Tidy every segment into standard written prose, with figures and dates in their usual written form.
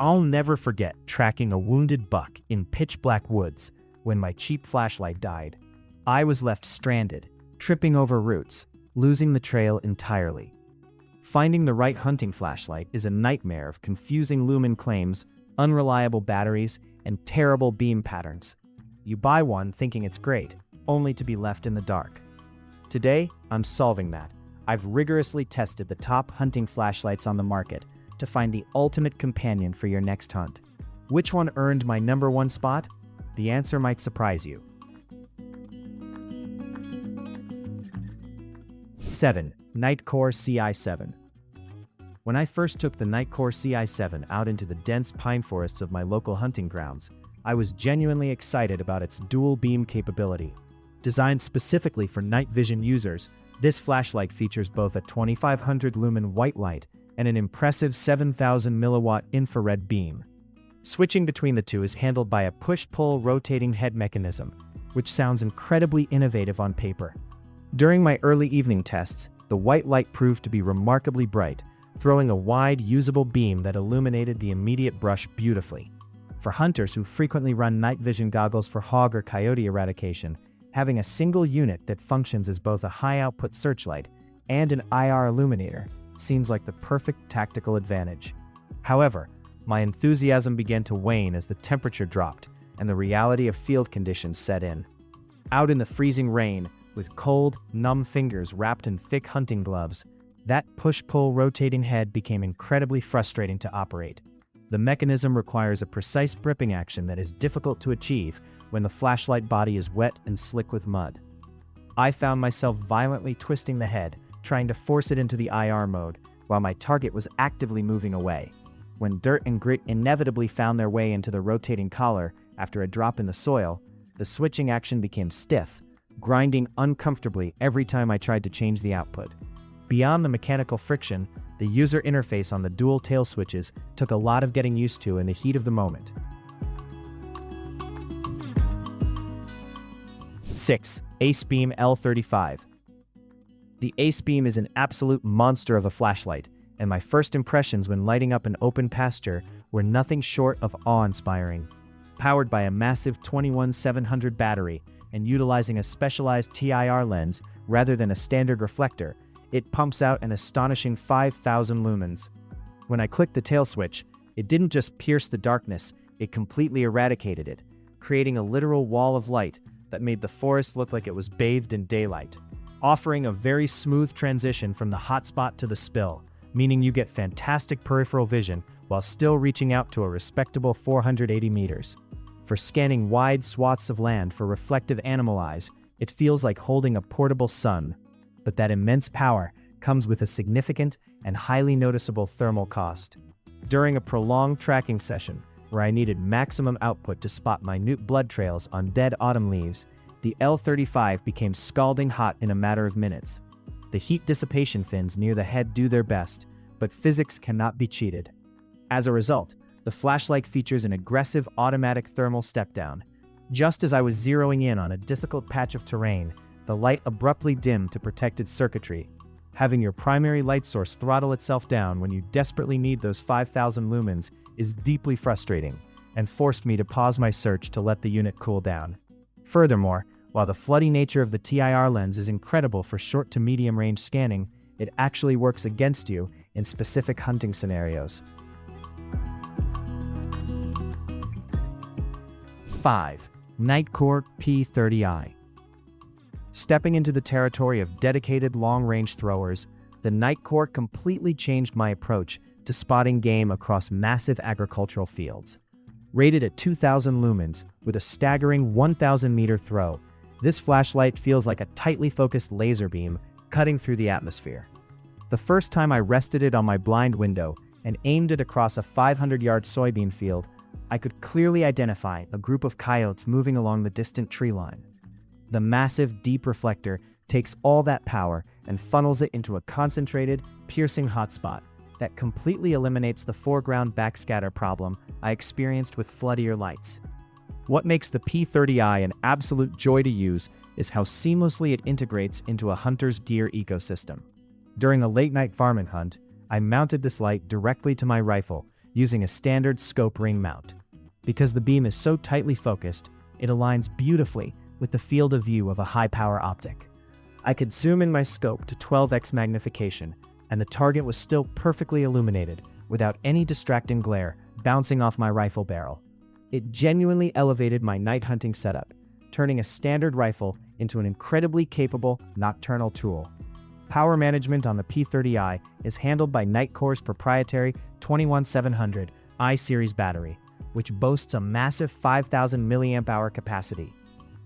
I'll never forget tracking a wounded buck in pitch-black woods when my cheap flashlight died. I was left stranded, tripping over roots, losing the trail entirely. Finding the right hunting flashlight is a nightmare of confusing lumen claims, unreliable batteries, and terrible beam patterns. You buy one thinking it's great, only to be left in the dark. Today, I'm solving that. I've rigorously tested the top hunting flashlights on the market to find the ultimate companion for your next hunt. Which one earned my #1 spot? The answer might surprise you. 7. Nitecore CI7. When I first took the Nitecore CI7 out into the dense pine forests of my local hunting grounds, I was genuinely excited about its dual beam capability. Designed specifically for night vision users, this flashlight features both a 2500 lumen white light and an impressive 7000 milliwatt infrared beam. Switching between the two is handled by a push-pull rotating head mechanism, which sounds incredibly innovative on paper. During my early evening tests, the white light proved to be remarkably bright, throwing a wide, usable beam that illuminated the immediate brush beautifully. For hunters who frequently run night vision goggles for hog or coyote eradication, having a single unit that functions as both a high-output searchlight and an IR illuminator seems like the perfect tactical advantage. However, my enthusiasm began to wane as the temperature dropped and the reality of field conditions set in. Out in the freezing rain, with cold, numb fingers wrapped in thick hunting gloves, that push-pull rotating head became incredibly frustrating to operate. The mechanism requires a precise gripping action that is difficult to achieve when the flashlight body is wet and slick with mud. I found myself violently twisting the head, trying to force it into the IR mode, while my target was actively moving away. When dirt and grit inevitably found their way into the rotating collar after a drop in the soil, the switching action became stiff, grinding uncomfortably every time I tried to change the output. Beyond the mechanical friction, the user interface on the dual tail switches took a lot of getting used to in the heat of the moment. 6. ACEBEAM L35. The ACEBEAM is an absolute monster of a flashlight, and my first impressions when lighting up an open pasture were nothing short of awe-inspiring. Powered by a massive 21700 battery and utilizing a specialized TIR lens rather than a standard reflector, it pumps out an astonishing 5000 lumens. When I clicked the tail switch, it didn't just pierce the darkness, it completely eradicated it, creating a literal wall of light that made the forest look like it was bathed in daylight, offering a very smooth transition from the hotspot to the spill, meaning you get fantastic peripheral vision while still reaching out to a respectable 480 meters. For scanning wide swaths of land for reflective animal eyes, it feels like holding a portable sun. But that immense power comes with a significant and highly noticeable thermal cost. During a prolonged tracking session, where I needed maximum output to spot minute blood trails on dead autumn leaves, the L35 became scalding hot in a matter of minutes. The heat dissipation fins near the head do their best, but physics cannot be cheated. As a result, the flashlight features an aggressive automatic thermal step-down. Just as I was zeroing in on a difficult patch of terrain, the light abruptly dimmed to protected circuitry. Having your primary light source throttle itself down when you desperately need those 5000 lumens is deeply frustrating, and forced me to pause my search to let the unit cool down. Furthermore, while the floody nature of the TIR lens is incredible for short to medium range scanning, it actually works against you in specific hunting scenarios. 5. Nitecore P30i. Stepping into the territory of dedicated long-range throwers, the Nitecore completely changed my approach to spotting game across massive agricultural fields. Rated at 2000 lumens with a staggering 1000-meter throw, this flashlight feels like a tightly focused laser beam cutting through the atmosphere. The first time I rested it on my blind window and aimed it across a 500-yard soybean field, I could clearly identify a group of coyotes moving along the distant tree line. The massive, deep reflector takes all that power and funnels it into a concentrated, piercing hotspot that completely eliminates the foreground backscatter problem I experienced with floodier lights. What makes the P30i an absolute joy to use is how seamlessly it integrates into a hunter's gear ecosystem. During a late-night varmint hunt, I mounted this light directly to my rifle, using a standard scope ring mount. Because the beam is so tightly focused, it aligns beautifully with the field of view of a high-power optic. I could zoom in my scope to 12x magnification, and the target was still perfectly illuminated, without any distracting glare bouncing off my rifle barrel. It genuinely elevated my night hunting setup, turning a standard rifle into an incredibly capable nocturnal tool. Power management on the P30i is handled by Nitecore's proprietary 21700i series battery, which boasts a massive 5,000 mAh capacity.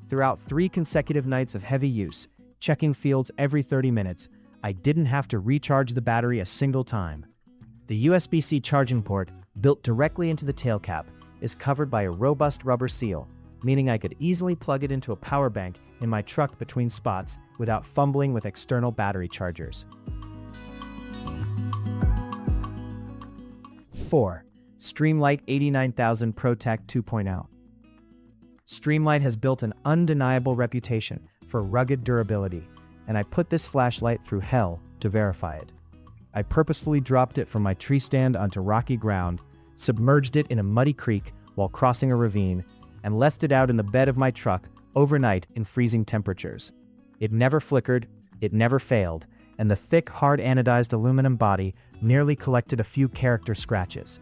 Throughout 3 consecutive nights of heavy use, checking fields every 30 minutes, I didn't have to recharge the battery a single time. The USB-C charging port, built directly into the tail cap, is covered by a robust rubber seal, meaning I could easily plug it into a power bank in my truck between spots without fumbling with external battery chargers. 4. Streamlight 89000 ProTac 2.0. Streamlight has built an undeniable reputation for rugged durability, and I put this flashlight through hell to verify it. I purposefully dropped it from my tree stand onto rocky ground, submerged it in a muddy creek while crossing a ravine, and left it out in the bed of my truck overnight in freezing temperatures. It never flickered, it never failed, and the thick, hard anodized aluminum body nearly collected a few character scratches.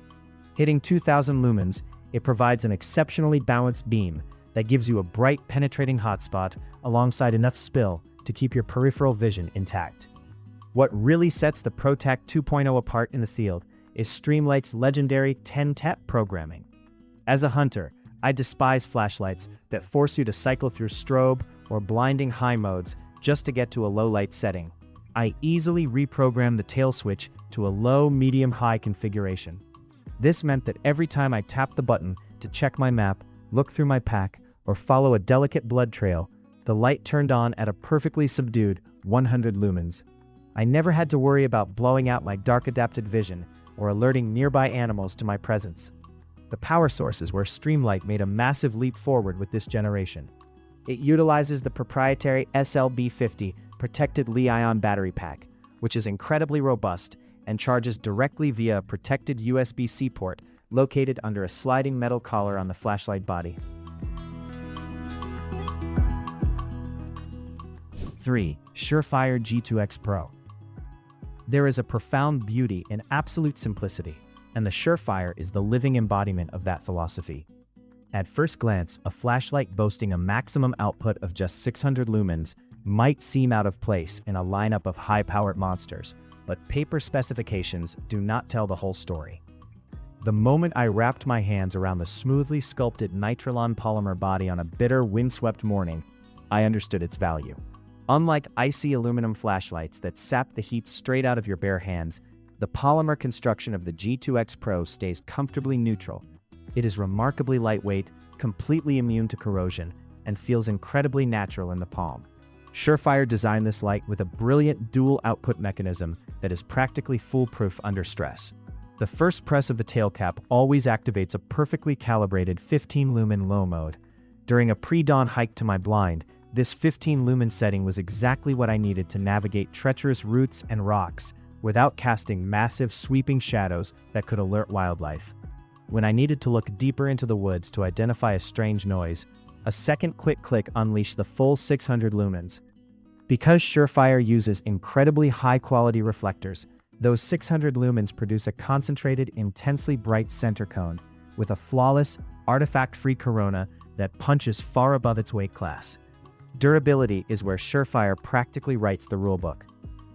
Hitting 2000 lumens, it provides an exceptionally balanced beam that gives you a bright, penetrating hotspot alongside enough spill to keep your peripheral vision intact. What really sets the ProTac 2.0 apart in the field is Streamlight's legendary 10-tap programming. As a hunter, I despise flashlights that force you to cycle through strobe or blinding high modes just to get to a low light setting. I easily reprogrammed the tail switch to a low, medium, high configuration. This meant that every time I tapped the button to check my map, look through my pack, or follow a delicate blood trail, the light turned on at a perfectly subdued 100 lumens. I never had to worry about blowing out my dark-adapted vision or alerting nearby animals to my presence. The power source is where Streamlight made a massive leap forward with this generation. It utilizes the proprietary SLB50 protected Li-ion battery pack, which is incredibly robust and charges directly via a protected USB-C port located under a sliding metal collar on the flashlight body. 3. SureFire G2X Pro. There is a profound beauty in absolute simplicity, and the SureFire is the living embodiment of that philosophy. At first glance, a flashlight boasting a maximum output of just 600 lumens might seem out of place in a lineup of high-powered monsters, but paper specifications do not tell the whole story. The moment I wrapped my hands around the smoothly sculpted nitrilon polymer body on a bitter, windswept morning, I understood its value. Unlike icy aluminum flashlights that sap the heat straight out of your bare hands, the polymer construction of the G2X Pro stays comfortably neutral. It is remarkably lightweight, completely immune to corrosion, and feels incredibly natural in the palm. SureFire designed this light with a brilliant dual output mechanism that is practically foolproof under stress. The first press of the tail cap always activates a perfectly calibrated 15 lumen low mode. During a pre-dawn hike to my blind, this 15 lumen setting was exactly what I needed to navigate treacherous roots and rocks without casting massive sweeping shadows that could alert wildlife. When I needed to look deeper into the woods to identify a strange noise, a second quick click unleashed the full 600 lumens. Because SureFire uses incredibly high-quality reflectors, those 600 lumens produce a concentrated, intensely bright center cone with a flawless, artifact-free corona that punches far above its weight class. Durability is where SureFire practically writes the rulebook.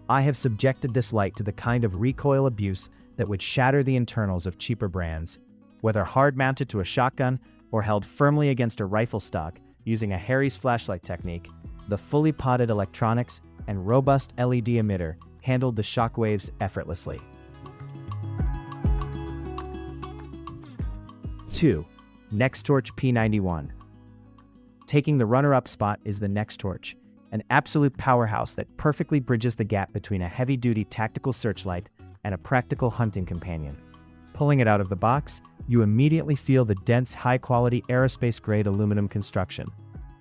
I have subjected this light to the kind of recoil abuse that would shatter the internals of cheaper brands. Whether hard-mounted to a shotgun or held firmly against a rifle stock using a Harry's flashlight technique, the fully potted electronics and robust LED emitter handled the shockwaves effortlessly. 2. NEXTORCH P91. Taking the runner-up spot is the NEXTORCH, an absolute powerhouse that perfectly bridges the gap between a heavy-duty tactical searchlight and a practical hunting companion. Pulling it out of the box, you immediately feel the dense, high-quality aerospace-grade aluminum construction.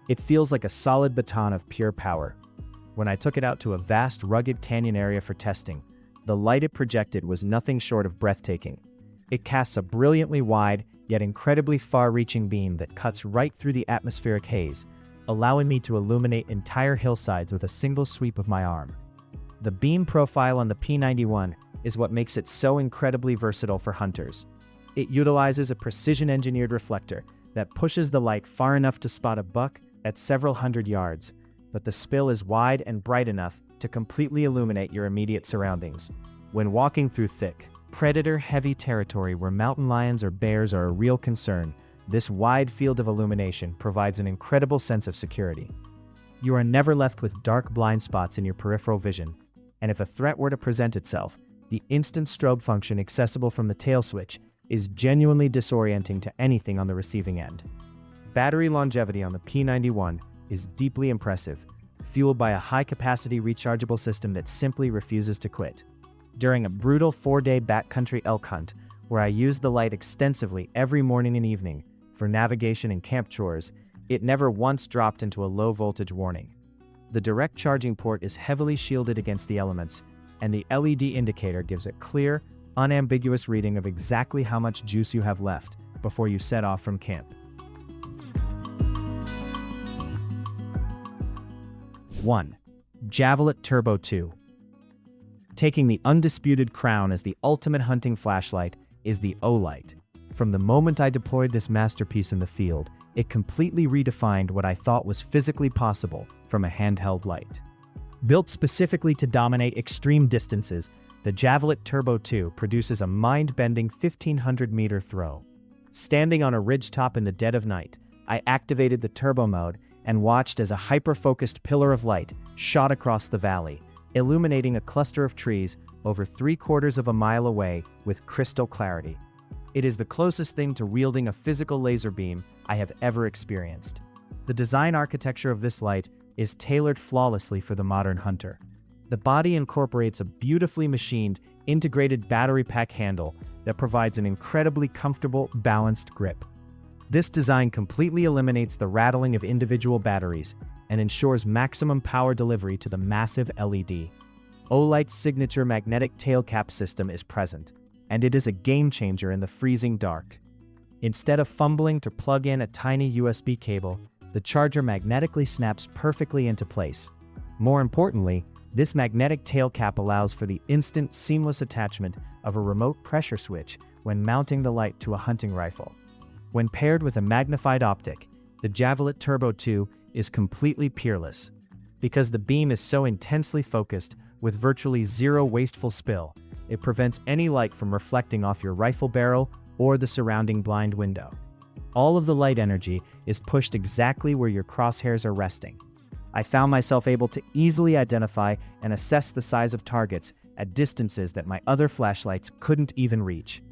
It feels like a solid baton of pure power. When I took it out to a vast, rugged canyon area for testing, the light it projected was nothing short of breathtaking. It casts a brilliantly wide, yet incredibly far-reaching beam that cuts right through the atmospheric haze, allowing me to illuminate entire hillsides with a single sweep of my arm. The beam profile on the P91 is what makes it so incredibly versatile for hunters. It utilizes a precision-engineered reflector that pushes the light far enough to spot a buck at several hundred yards, but the spill is wide and bright enough to completely illuminate your immediate surroundings. When walking through thick, predator-heavy territory where mountain lions or bears are a real concern, this wide field of illumination provides an incredible sense of security. You are never left with dark blind spots in your peripheral vision, and if a threat were to present itself, the instant strobe function accessible from the tail switch is genuinely disorienting to anything on the receiving end. Battery longevity on the P91 is deeply impressive, fueled by a high-capacity rechargeable system that simply refuses to quit. During a brutal 4-day backcountry elk hunt, where I used the light extensively every morning and evening for navigation and camp chores, it never once dropped into a low-voltage warning. The direct charging port is heavily shielded against the elements, and the LED indicator gives a clear, unambiguous reading of exactly how much juice you have left before you set off from camp. 1. Javelot Turbo 2. Taking the undisputed crown as the ultimate hunting flashlight is the O-Light. From the moment I deployed this masterpiece in the field, it completely redefined what I thought was physically possible from a handheld light. Built specifically to dominate extreme distances, the Javelot Turbo 2 produces a mind-bending 1,500-meter throw. Standing on a ridgetop in the dead of night, I activated the turbo mode and watched as a hyper-focused pillar of light shot across the valley, illuminating a cluster of trees over 3/4 of a mile away with crystal clarity. It is the closest thing to wielding a physical laser beam I have ever experienced. The design architecture of this light is tailored flawlessly for the modern hunter. The body incorporates a beautifully machined, integrated battery pack handle that provides an incredibly comfortable, balanced grip. This design completely eliminates the rattling of individual batteries and ensures maximum power delivery to the massive LED. O-Light's signature magnetic tail cap system is present, and it is a game-changer in the freezing dark. Instead of fumbling to plug in a tiny USB cable, the charger magnetically snaps perfectly into place. More importantly, this magnetic tail cap allows for the instant, seamless attachment of a remote pressure switch when mounting the light to a hunting rifle. When paired with a magnified optic, the Javelot Turbo 2 is completely peerless. Because the beam is so intensely focused, with virtually zero wasteful spill, it prevents any light from reflecting off your rifle barrel or the surrounding blind window. All of the light energy is pushed exactly where your crosshairs are resting. I found myself able to easily identify and assess the size of targets at distances that my other flashlights couldn't even reach.